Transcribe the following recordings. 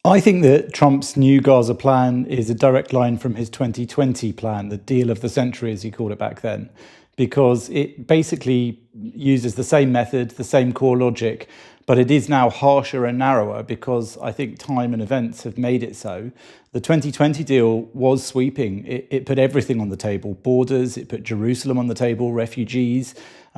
I think that Trump's new Gaza plan is a direct line from his 2020 plan, the deal of the century, as he called it back then, because it basically uses the same method, the same core logic, but it is now harsher and narrower because I think time and events have made it so. The 2020 deal was sweeping. It put everything on the table: borders, it put Jerusalem on the table, refugees,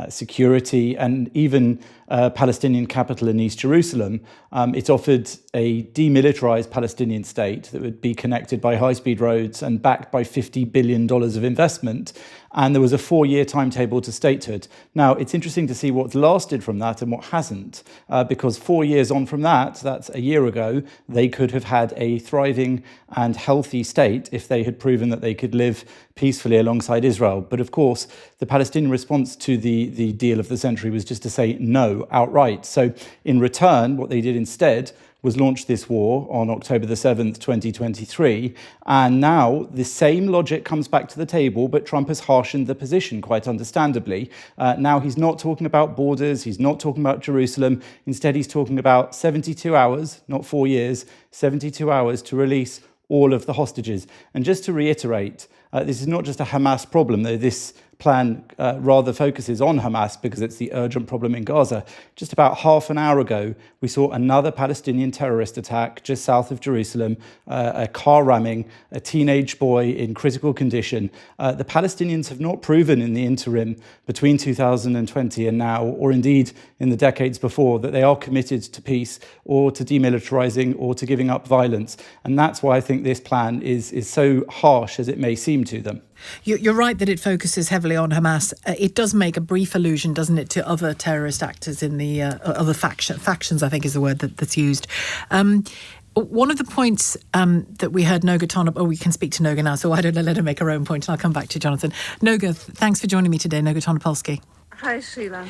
security, and even Palestinian capital in East Jerusalem. It offered a demilitarized Palestinian state that would be connected by high-speed roads and backed by $50 billion of investment. And there was a 4-year timetable to statehood. Now, it's interesting to see what's lasted from that and what hasn't, because 4 years on from that, that's a year ago, they could have had a thriving and healthy state if they had proven that they could live peacefully alongside Israel. But of course, the Palestinian response to the deal of the century was just to say no outright. So in return, what they did instead was launch this war on October the 7th, 2023. And now the same logic comes back to the table, but Trump has harshened the position quite understandably. Now he's not talking about borders, he's not talking about Jerusalem. Instead, he's talking about 72 hours, not 4 years, 72 hours to release all of the hostages. And just to reiterate, this is not just a Hamas problem, though this plan rather focuses on Hamas because it's the urgent problem in Gaza. Just about half an hour ago, we saw another Palestinian terrorist attack just south of Jerusalem, a car ramming, a teenage boy in critical condition. The Palestinians have not proven in the interim between 2020 and now, or indeed in the decades before, that they are committed to peace or to demilitarizing or to giving up violence. And that's why I think this plan is so harsh as it may seem to them. You're right that it focuses heavily on Hamas. It does make a brief allusion, doesn't it, to other terrorist actors in the other factions, I think is the word that's used. One of the points that we heard Noga Tonop, we can speak to Noga now, so why don't I let her make her own point and I'll come back to you, Jonathan. Noga, thanks for joining me today, Noga Tonopolsky. Hi, Sheila.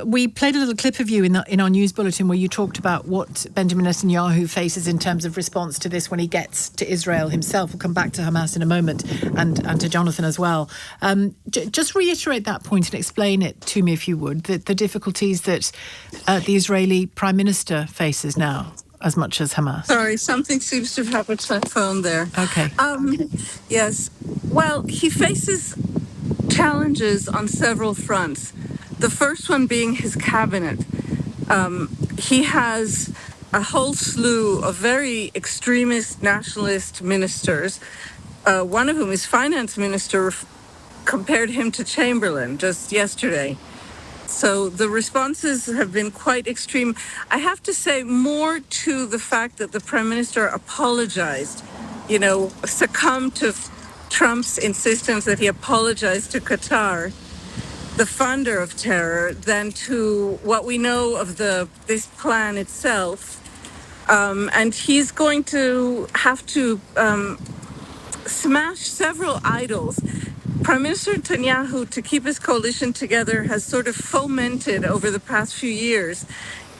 We played a little clip of you in our news bulletin where you talked about what Benjamin Netanyahu faces in terms of response to this when he gets to Israel himself. We'll come back to Hamas in a moment and to Jonathan as well. Just reiterate that point and explain it to me, if you would, the difficulties that the Israeli Prime Minister faces now, as much as Hamas. Sorry, something seems to have happened to my phone there. Okay. Yes. Well, he faces challenges on several fronts. The first one being his cabinet. He has a whole slew of very extremist nationalist ministers. One of whom, his finance minister, compared him to Chamberlain just yesterday. So the responses have been quite extreme. I have to say more to the fact that the Prime Minister apologized, succumbed to Trump's insistence that he apologized to Qatar, the funder of terror, than to what we know of this plan itself. And he's going to have to smash several idols. Prime Minister Netanyahu, to keep his coalition together, has sort of fomented over the past few years,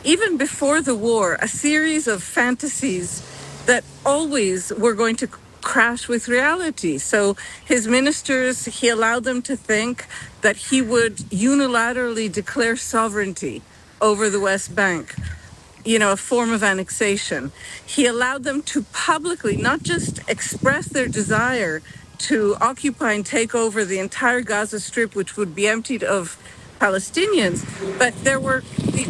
even before the war, a series of fantasies that always were going to crash with reality. So his ministers, he allowed them to think that he would unilaterally declare sovereignty over the West Bank, a form of annexation. He allowed them to publicly not just express their desire to occupy and take over the entire Gaza Strip, which would be emptied of Palestinians, but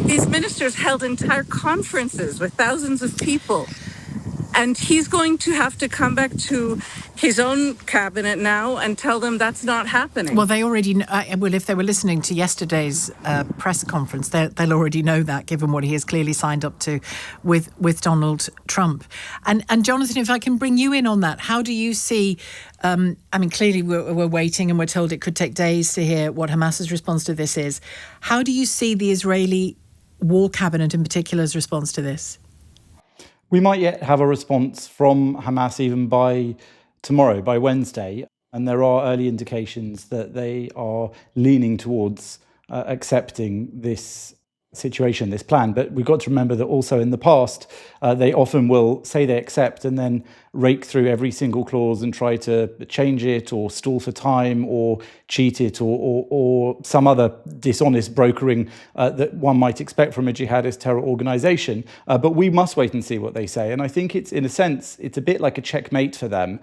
these ministers held entire conferences with thousands of people. And he's going to have to come back to his own cabinet now and tell them that's not happening. Well, they already know, if they were listening to yesterday's press conference, they'll already know that, given what he has clearly signed up to with Donald Trump. And Jonathan, if I can bring you in on that, how do you see, clearly we're waiting and we're told it could take days to hear what Hamas's response to this is. How do you see the Israeli war cabinet in particular's response to this? We might yet have a response from Hamas even by tomorrow, by Wednesday. And there are early indications that they are leaning towards accepting this situation, this plan. But we've got to remember that also in the past, they often will say they accept and then rake through every single clause and try to change it or stall for time or cheat it or some other dishonest brokering that one might expect from a jihadist terror organization. But we must wait and see what they say. And I think it's, in a sense, it's a bit like a checkmate for them.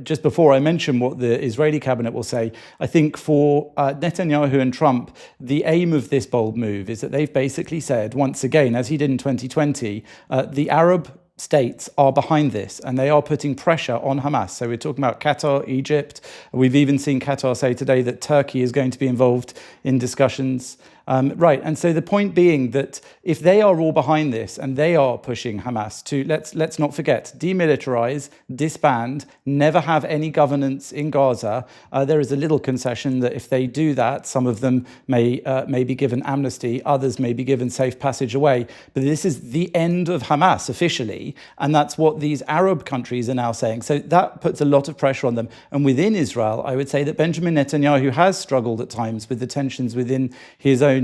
Just before I mention what the Israeli cabinet will say, I think for Netanyahu and Trump, the aim of this bold move is that they've basically said, once again, as he did in 2020, the Arab states are behind this and they are putting pressure on Hamas. So we're talking about Qatar, Egypt. We've even seen Qatar say today that Turkey is going to be involved in discussions. Right. And so the point being that if they are all behind this and they are pushing Hamas to, let's not forget, demilitarize, disband, never have any governance in Gaza, there is a little concession that if they do that, some of them may be given amnesty, others may be given safe passage away. But this is the end of Hamas officially. And that's what these Arab countries are now saying. So that puts a lot of pressure on them. And within Israel, I would say that Benjamin Netanyahu has struggled at times with the tensions within his own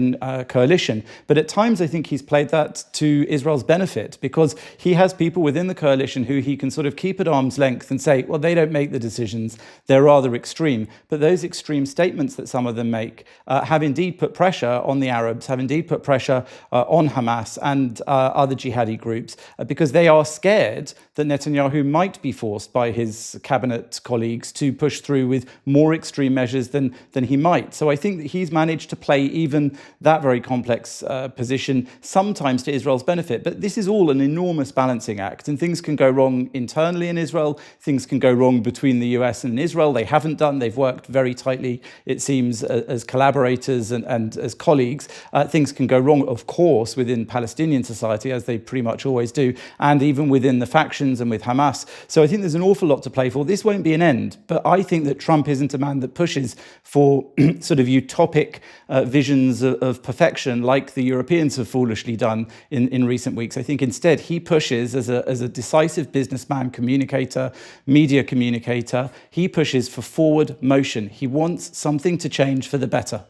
coalition. But at times, I think he's played that to Israel's benefit because he has people within the coalition who he can sort of keep at arm's length and say, well, they don't make the decisions. They're rather extreme. But those extreme statements that some of them make have indeed put pressure on the Arabs, have indeed put pressure on Hamas and other jihadi groups because they are scared that Netanyahu might be forced by his cabinet colleagues to push through with more extreme measures than he might. So I think that he's managed to play even that very complex position, sometimes to Israel's benefit. But this is all an enormous balancing act, and things can go wrong internally in Israel. Things can go wrong between the US and Israel. They haven't done. They've worked very tightly, it seems, as collaborators and as colleagues. Things can go wrong, of course, within Palestinian society, as they pretty much always do, and even within the factions and with Hamas. So I think there's an awful lot to play for. This won't be an end, but I think that Trump isn't a man that pushes for sort of utopic visions of perfection like the Europeans have foolishly done in recent weeks. I think instead he pushes as a decisive businessman, communicator, media communicator, he pushes for forward motion. He wants something to change for the better.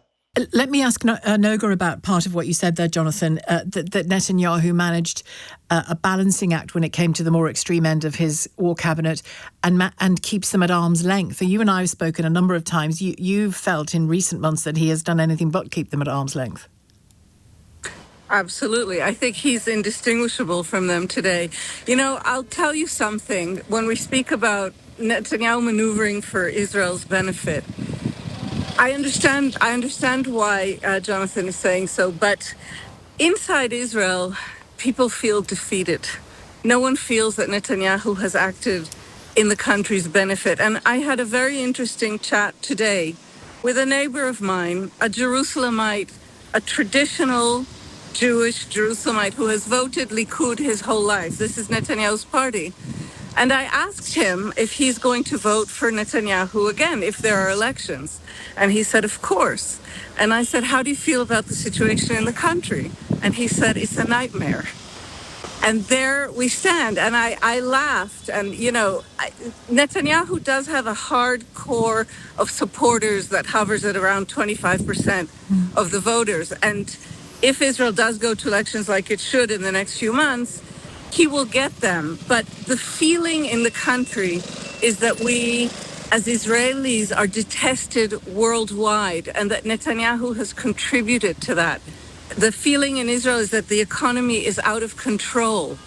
Let me ask Noga about part of what you said there, Jonathan, that Netanyahu managed a balancing act when it came to the more extreme end of his war cabinet and keeps them at arm's length. You and I have spoken a number of times. You've felt in recent months that he has done anything but keep them at arm's length. Absolutely. I think he's indistinguishable from them today. You know, I'll tell you something. When we speak about Netanyahu maneuvering for Israel's benefit, I understand why Jonathan is saying so, but inside Israel, people feel defeated. No one feels that Netanyahu has acted in the country's benefit. And I had a very interesting chat today with a neighbor of mine, a Jerusalemite, a traditional Jewish Jerusalemite who has voted Likud his whole life. This is Netanyahu's party. And I asked him if he's going to vote for Netanyahu again if there are elections. And he said, of course. And I said, how do you feel about the situation in the country? And he said, it's a nightmare. And there we stand. And I laughed. And, you know, Netanyahu does have a hard core of supporters that hovers at around 25% of the voters. And if Israel does go to elections like it should in the next few months, he will get them. But the feeling in the country is that we, as Israelis, are detested worldwide and that Netanyahu has contributed to that. The feeling in Israel is that the economy is out of control.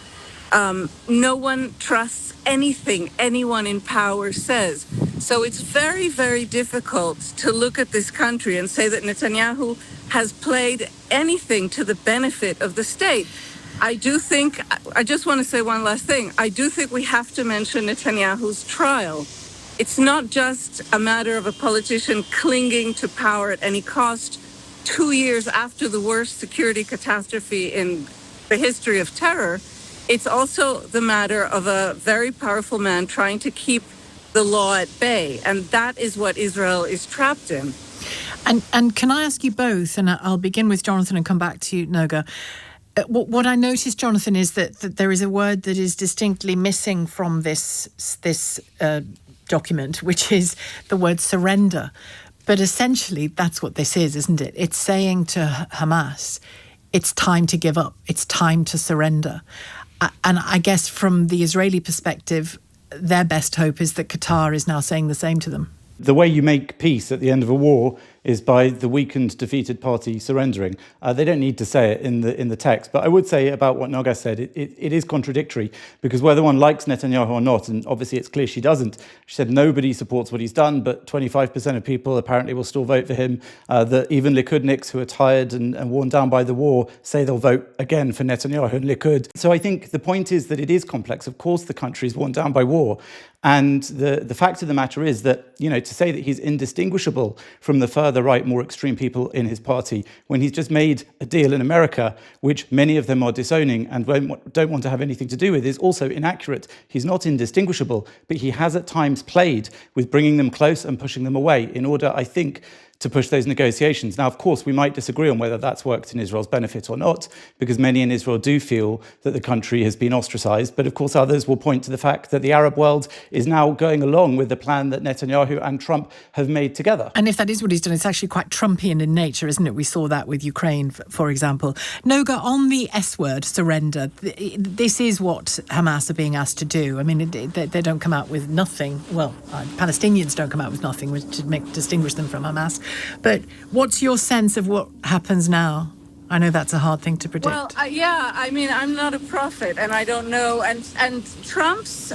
No one trusts anything anyone in power says. So it's very, very difficult to look at this country and say that Netanyahu has played anything to the benefit of the state. I just want to say one last thing. I do think we have to mention Netanyahu's trial. It's not just a matter of a politician clinging to power at any cost 2 years after the worst security catastrophe in the history of terror. It's also the matter of a very powerful man trying to keep the law at bay. And that is what Israel is trapped in. And can I ask you both, and I'll begin with Jonathan and come back to you, Noga. What I noticed, Jonathan, is that there is a word that is distinctly missing from this document, which is the word surrender. But essentially, that's what this is, isn't it? It's saying to Hamas, it's time to give up. It's time to surrender. And I guess from the Israeli perspective, their best hope is that Qatar is now saying the same to them. The way you make peace at the end of a war is by the weakened, defeated party surrendering. They don't need to say it in the text, but I would say about what Noga said, it is contradictory, because whether one likes Netanyahu or not, and obviously it's clear she doesn't, she said nobody supports what he's done, but 25% of people apparently will still vote for him. That even Likudniks who are tired and worn down by the war say they'll vote again for Netanyahu and Likud. So I think the point is that it is complex. Of course, the country is worn down by war. And the fact of the matter is that, to say that he's indistinguishable from the further right, more extreme people in his party, when he's just made a deal in America, which many of them are disowning and don't want to have anything to do with, is also inaccurate. He's not indistinguishable, but he has at times played with bringing them close and pushing them away in order, I think, to push those negotiations. Now, of course, we might disagree on whether that's worked in Israel's benefit or not, because many in Israel do feel that the country has been ostracized. But of course, others will point to the fact that the Arab world is now going along with the plan that Netanyahu and Trump have made together. And if that is what he's done, it's actually quite Trumpian in nature, isn't it? We saw that with Ukraine, for example. Noga, on the S word, surrender, this is what Hamas are being asked to do. I mean, they don't come out with nothing. Well, Palestinians don't come out with nothing, which should distinguish them from Hamas. But what's your sense of what happens now? I know that's a hard thing to predict. Well, I'm not a prophet, and I don't know. And Trump's,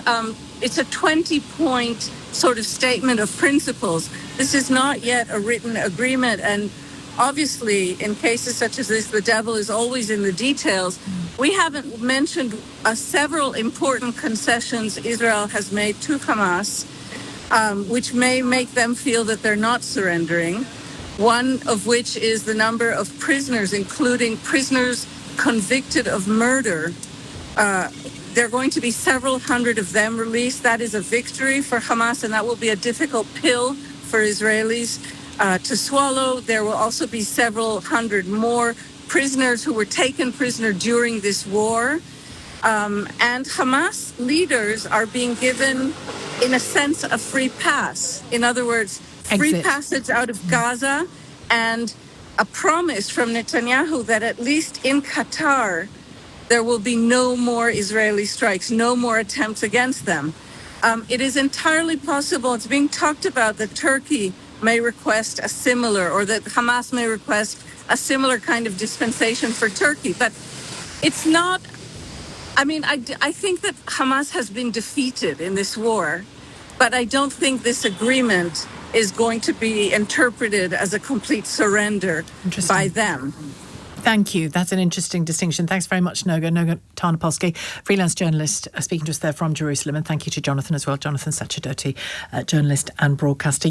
it's a 20-point sort of statement of principles. This is not yet a written agreement. And obviously, in cases such as this, the devil is always in the details. We haven't mentioned several important concessions Israel has made to Hamas, which may make them feel that they're not surrendering. One of which is the number of prisoners, including prisoners convicted of murder. There are going to be several hundred of them released. That is a victory for Hamas, and that will be a difficult pill for Israelis to swallow. There will also be several hundred more prisoners who were taken prisoner during this war. And Hamas leaders are being given, in a sense, a free pass. In other words, free passage out of Gaza, and a promise from Netanyahu that at least in Qatar, there will be no more Israeli strikes, no more attempts against them. It is entirely possible, it's being talked about, that Turkey may request a similar, or that Hamas may request a similar kind of dispensation for Turkey. But it's not, I think that Hamas has been defeated in this war, but I don't think this agreement is going to be interpreted as a complete surrender by them. Thank you. That's an interesting distinction. Thanks very much, Noga Tarnopolsky, freelance journalist, speaking to us there from Jerusalem. And thank you to Jonathan as well, Jonathan Sacerdoti, journalist and broadcaster.